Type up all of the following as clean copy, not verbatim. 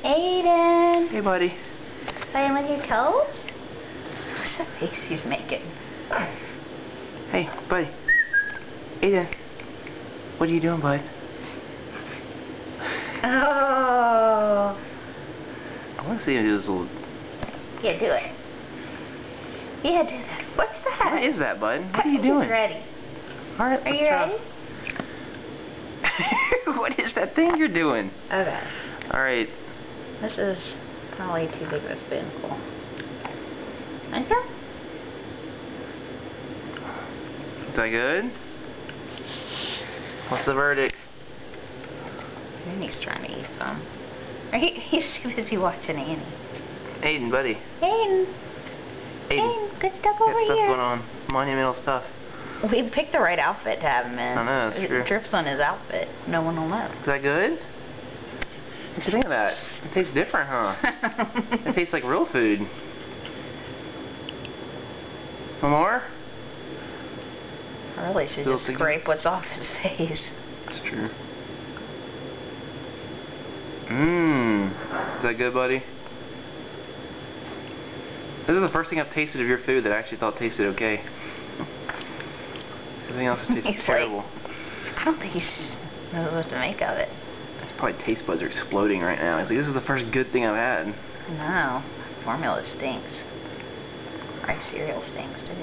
Aiden! Hey, buddy. Playing with your toes? What's the face he's making? Hey, buddy. Aiden. What are you doing, bud? Oh! I want to see him do this little... Yeah, do it. Yeah, do that. What's that? What is that, bud? What are you doing? He's ready. Alright, Are you ready? What is that thing you're doing? Okay. Alright. This is probably too big of a spoonful. Okay. Is that good? What's the verdict? Annie's trying to eat some. He's too busy watching Annie. Aiden, buddy. Aiden! Aiden. Good stuff Got over stuff here. going on. Monumental stuff. We picked the right outfit to have him in. I know, that's true. It drips on his outfit. No one will know. Is that good? What you think of that? It tastes different, huh? It tastes like real food. One more? I really should Still just thinking? scrape what's off his face. That's true. Mmm. Is that good, buddy? This is the first thing I've tasted of your food that I actually thought tasted okay. Everything else tastes He's terrible. Like, I don't think he knows what to make of it. His probably taste buds are exploding right now. He's like, this is the first good thing I've had. No. Formula stinks. Rice cereal stinks, too.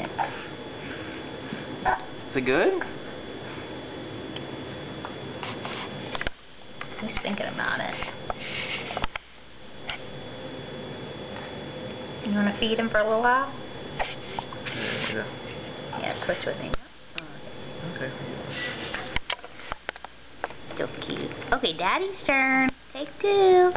Is it good? He's thinking about it. You want to feed him for a little while? Yeah. Yeah, switch with him. Okay. So cute. Okay, Daddy's turn. Take two.